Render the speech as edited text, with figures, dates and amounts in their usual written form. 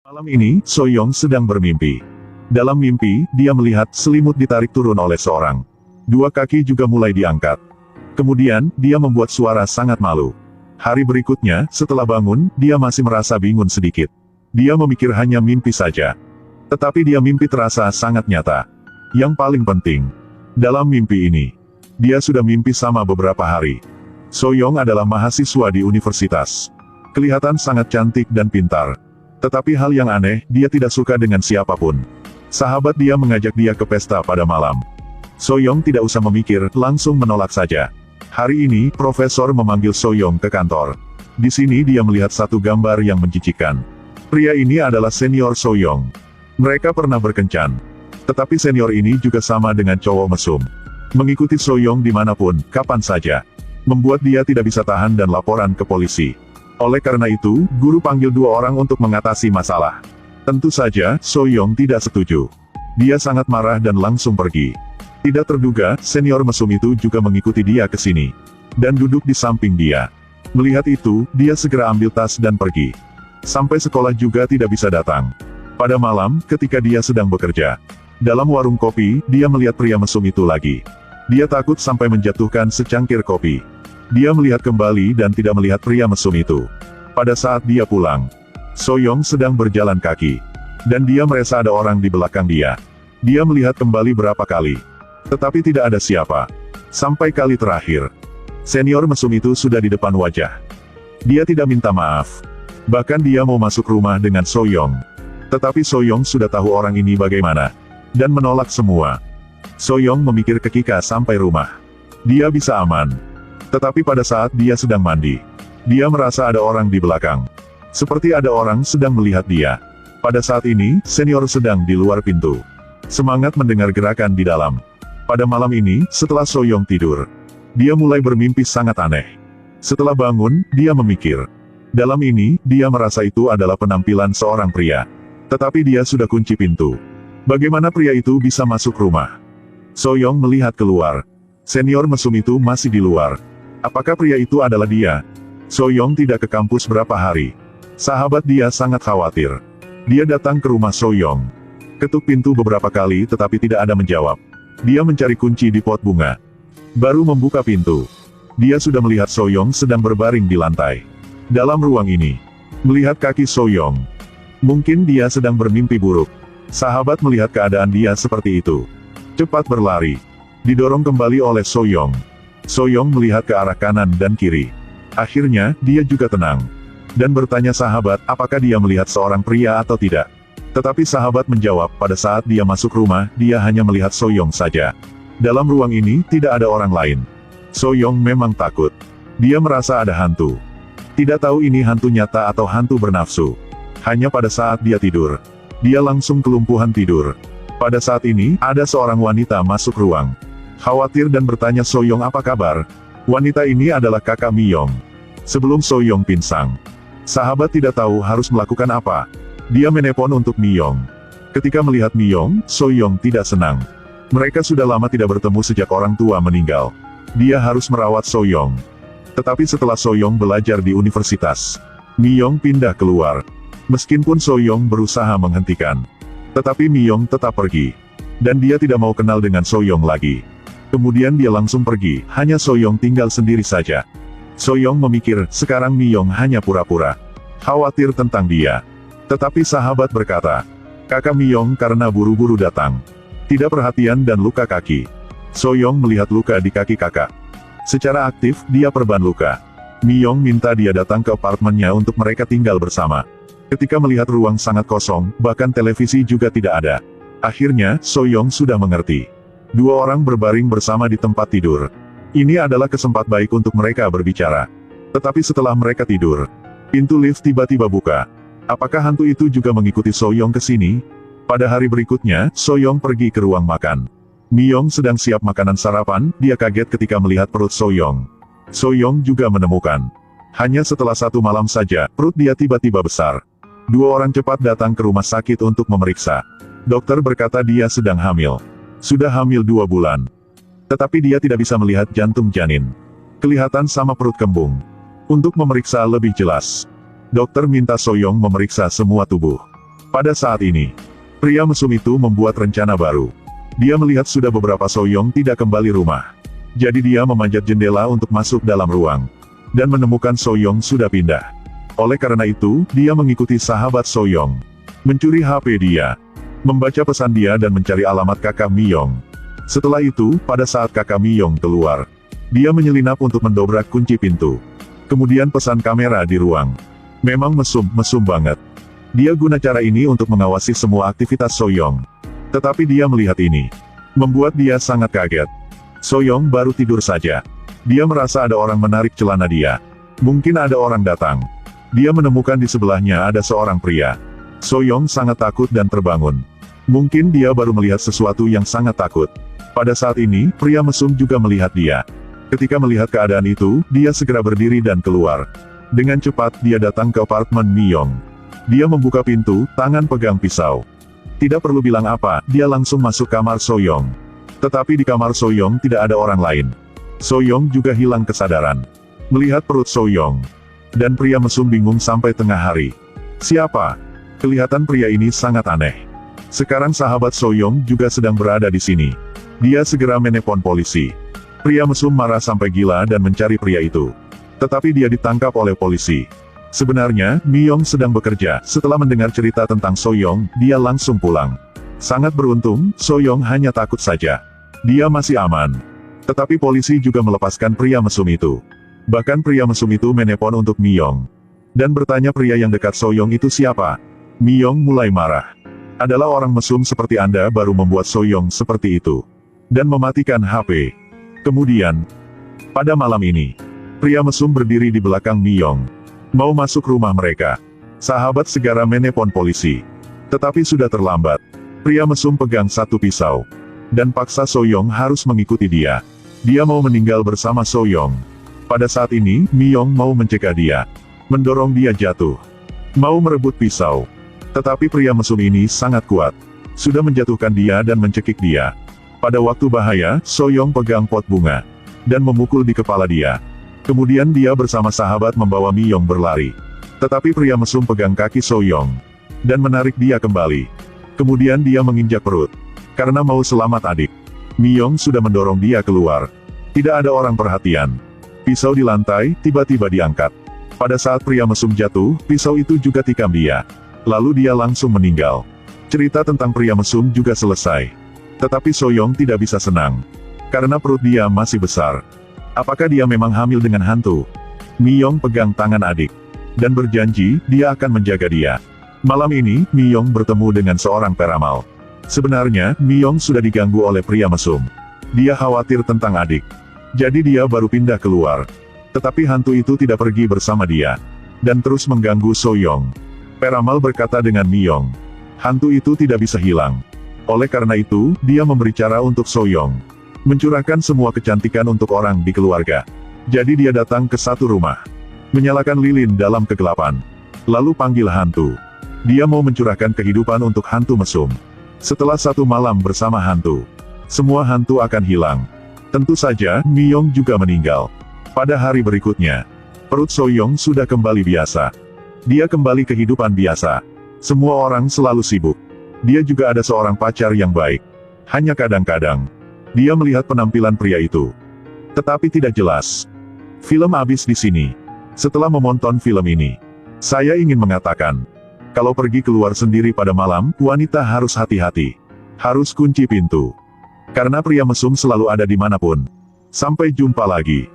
Malam ini, Soyong sedang bermimpi. Dalam mimpi, dia melihat selimut ditarik turun oleh seorang. Dua kaki juga mulai diangkat. Kemudian, dia membuat suara sangat malu. Hari berikutnya, setelah bangun, dia masih merasa bingung sedikit. Dia memikir hanya mimpi saja. Tetapi dia mimpi terasa sangat nyata. Yang paling penting, dalam mimpi ini, dia sudah mimpi sama beberapa hari. Soyong adalah mahasiswa di universitas. Kelihatan sangat cantik dan pintar. Tetapi hal yang aneh, dia tidak suka dengan siapapun. Sahabat dia mengajak dia ke pesta pada malam. Soyong tidak usah memikir, langsung menolak saja. Hari ini, profesor memanggil Soyong ke kantor. Di sini dia melihat satu gambar yang menjijikkan. Pria ini adalah senior Soyong. Mereka pernah berkencan. Tetapi senior ini juga sama dengan cowok mesum. Mengikuti Soyong dimanapun, kapan saja. Membuat dia tidak bisa tahan dan laporan ke polisi. Oleh karena itu, guru panggil dua orang untuk mengatasi masalah. Tentu saja, Soyong tidak setuju. Dia sangat marah dan langsung pergi. Tidak terduga, senior mesum itu juga mengikuti dia ke sini. Dan duduk di samping dia. Melihat itu, dia segera ambil tas dan pergi. Sampai sekolah juga tidak bisa datang. Pada malam, ketika dia sedang bekerja. Dalam warung kopi, dia melihat pria mesum itu lagi. Dia takut sampai menjatuhkan secangkir kopi. Dia melihat kembali dan tidak melihat pria mesum itu. Pada saat dia pulang, Soyong sedang berjalan kaki. Dan dia merasa ada orang di belakang dia. Dia melihat kembali berapa kali. Tetapi tidak ada siapa. Sampai kali terakhir, senior mesum itu sudah di depan wajah. Dia tidak minta maaf. Bahkan dia mau masuk rumah dengan Soyong. Tetapi Soyong sudah tahu orang ini bagaimana. Dan menolak semua. Soyong memikir kekika sampai rumah. Dia bisa aman. Tetapi pada saat dia sedang mandi, dia merasa ada orang di belakang. Seperti ada orang sedang melihat dia. Pada saat ini, senior sedang di luar pintu. Semangat mendengar gerakan di dalam. Pada malam ini, setelah Soyong tidur, dia mulai bermimpi sangat aneh. Setelah bangun, dia memikir. Dalam ini, dia merasa itu adalah penampilan seorang pria. Tetapi dia sudah kunci pintu. Bagaimana pria itu bisa masuk rumah? Soyong melihat keluar. Senior mesum itu masih di luar. Apakah pria itu adalah dia? Soyong tidak ke kampus berapa hari. Sahabat dia sangat khawatir. Dia datang ke rumah Soyong. Ketuk pintu beberapa kali tetapi tidak ada menjawab. Dia mencari kunci di pot bunga. Baru membuka pintu. Dia sudah melihat Soyong sedang berbaring di lantai. Dalam ruang ini, melihat kaki Soyong. Mungkin dia sedang bermimpi buruk. Sahabat melihat keadaan dia seperti itu. Cepat berlari. Didorong kembali oleh Soyong. Soyong melihat ke arah kanan dan kiri. Akhirnya, dia juga tenang. Dan bertanya sahabat, apakah dia melihat seorang pria atau tidak. Tetapi sahabat menjawab, pada saat dia masuk rumah, dia hanya melihat Soyong saja. Dalam ruang ini, tidak ada orang lain. Soyong memang takut. Dia merasa ada hantu. Tidak tahu ini hantu nyata atau hantu bernafsu. Hanya pada saat dia tidur. Dia langsung kelumpuhan tidur. Pada saat ini, ada seorang wanita masuk ruang. Khawatir dan bertanya Soyong apa kabar. Wanita ini adalah kakak Miyong. Sebelum Soyong pinsang, sahabat tidak tahu harus melakukan apa. Dia menelpon untuk Miyong. Ketika melihat Miyong, Soyong tidak senang. Mereka sudah lama tidak bertemu sejak orang tua meninggal. Dia harus merawat Soyong. Tetapi setelah Soyong belajar di universitas, Miyong pindah keluar. Meskipun Soyong berusaha menghentikan. Tetapi Miyong tetap pergi. Dan dia tidak mau kenal dengan Soyong lagi. Kemudian dia langsung pergi, hanya Soyong tinggal sendiri saja. Soyong memikir, sekarang Miyong hanya pura-pura. Khawatir tentang dia. Tetapi sahabat berkata, kakak Miyong karena buru-buru datang. Tidak perhatian dan luka kaki. Soyong melihat luka di kaki kakak. Secara aktif, dia perban luka. Miyong minta dia datang ke apartemennya untuk mereka tinggal bersama. Ketika melihat ruang sangat kosong, bahkan televisi juga tidak ada. Akhirnya, Soyong sudah mengerti. Dua orang berbaring bersama di tempat tidur. Ini adalah kesempatan baik untuk mereka berbicara. Tetapi setelah mereka tidur, pintu lift tiba-tiba buka. Apakah hantu itu juga mengikuti Soyong ke sini? Pada hari berikutnya, Soyong pergi ke ruang makan. Miyong sedang siap makanan sarapan, dia kaget ketika melihat perut Soyong. Soyong juga menemukan. Hanya setelah satu malam saja, perut dia tiba-tiba besar. Dua orang cepat datang ke rumah sakit untuk memeriksa. Dokter berkata dia sedang hamil. Sudah hamil 2 bulan. Tetapi dia tidak bisa melihat jantung janin. Kelihatan sama perut kembung. Untuk memeriksa lebih jelas, dokter minta Soyong memeriksa semua tubuh. Pada saat ini, pria mesum itu membuat rencana baru. Dia melihat sudah beberapa Soyong tidak kembali rumah. Jadi dia memanjat jendela untuk masuk dalam ruang. Dan menemukan Soyong sudah pindah. Oleh karena itu, dia mengikuti sahabat Soyong. Mencuri HP dia. Membaca pesan dia dan mencari alamat kakak Miyong. Setelah itu, pada saat kakak Miyong keluar, dia menyelinap untuk mendobrak kunci pintu. Kemudian pesan kamera di ruang. Memang mesum banget. Dia guna cara ini untuk mengawasi semua aktivitas Soyong. Tetapi dia melihat ini. Membuat dia sangat kaget. Soyong baru tidur saja. Dia merasa ada orang menarik celana dia. Mungkin ada orang datang. Dia menemukan di sebelahnya ada seorang pria. Soyong sangat takut dan terbangun. Mungkin dia baru melihat sesuatu yang sangat takut. Pada saat ini, pria mesum juga melihat dia. Ketika melihat keadaan itu, dia segera berdiri dan keluar. Dengan cepat dia datang ke apartemen Miyong. Dia membuka pintu, tangan pegang pisau. Tidak perlu bilang apa, dia langsung masuk kamar Soyong. Tetapi di kamar Soyong tidak ada orang lain. Soyong juga hilang kesadaran. Melihat perut Soyong. Dan pria mesum bingung sampai tengah hari. Siapa? Kelihatan pria ini sangat aneh. Sekarang sahabat Soyong juga sedang berada di sini. Dia segera menelpon polisi. Pria mesum marah sampai gila dan mencari pria itu. Tetapi dia ditangkap oleh polisi. Sebenarnya, Miyong sedang bekerja. Setelah mendengar cerita tentang Soyong, dia langsung pulang. Sangat beruntung, Soyong hanya takut saja. Dia masih aman. Tetapi polisi juga melepaskan pria mesum itu. Bahkan pria mesum itu menelpon untuk Miyong. Dan bertanya pria yang dekat Soyong itu siapa. Miyong mulai marah. Adalah orang mesum seperti Anda baru membuat Soyong seperti itu. Dan mematikan HP. Kemudian, pada malam ini, pria mesum berdiri di belakang Miyong. Mau masuk rumah mereka. Sahabat segera menelpon polisi. Tetapi sudah terlambat. Pria mesum pegang satu pisau. Dan paksa Soyong harus mengikuti dia. Dia mau meninggal bersama Soyong. Pada saat ini, Miyong mau mencegah dia. Mendorong dia jatuh. Mau merebut pisau. Tetapi pria mesum ini sangat kuat. Sudah menjatuhkan dia dan mencekik dia. Pada waktu bahaya, Soyong pegang pot bunga. Dan memukul di kepala dia. Kemudian dia bersama sahabat membawa Miyong berlari. Tetapi pria mesum pegang kaki Soyong. Dan menarik dia kembali. Kemudian dia menginjak perut. Karena mau selamat adik. Miyong sudah mendorong dia keluar. Tidak ada orang perhatian. Pisau di lantai, tiba-tiba diangkat. Pada saat pria mesum jatuh, pisau itu juga tikam dia. Lalu dia langsung meninggal. Cerita tentang pria mesum juga selesai. Tetapi Soyong tidak bisa senang. Karena perut dia masih besar. Apakah dia memang hamil dengan hantu? Miyong pegang tangan adik. Dan berjanji, dia akan menjaga dia. Malam ini, Miyong bertemu dengan seorang peramal. Sebenarnya, Miyong sudah diganggu oleh pria mesum. Dia khawatir tentang adik. Jadi dia baru pindah keluar. Tetapi hantu itu tidak pergi bersama dia. Dan terus mengganggu Soyong. Peramal berkata dengan Miyong. Hantu itu tidak bisa hilang. Oleh karena itu, dia memberi cara untuk Soyong. Mencurahkan semua kecantikan untuk orang di keluarga. Jadi dia datang ke satu rumah. Menyalakan lilin dalam kegelapan. Lalu panggil hantu. Dia mau mencurahkan kehidupan untuk hantu mesum. Setelah satu malam bersama hantu, semua hantu akan hilang. Tentu saja, Miyong juga meninggal. Pada hari berikutnya, perut Soyong sudah kembali biasa. Dia kembali kehidupan biasa. Semua orang selalu sibuk. Dia juga ada seorang pacar yang baik. Hanya kadang-kadang, dia melihat penampilan pria itu. Tetapi tidak jelas. Film habis di sini. Setelah menonton film ini, saya ingin mengatakan, kalau pergi keluar sendiri pada malam, wanita harus hati-hati. Harus kunci pintu. Karena pria mesum selalu ada dimanapun. Sampai jumpa lagi.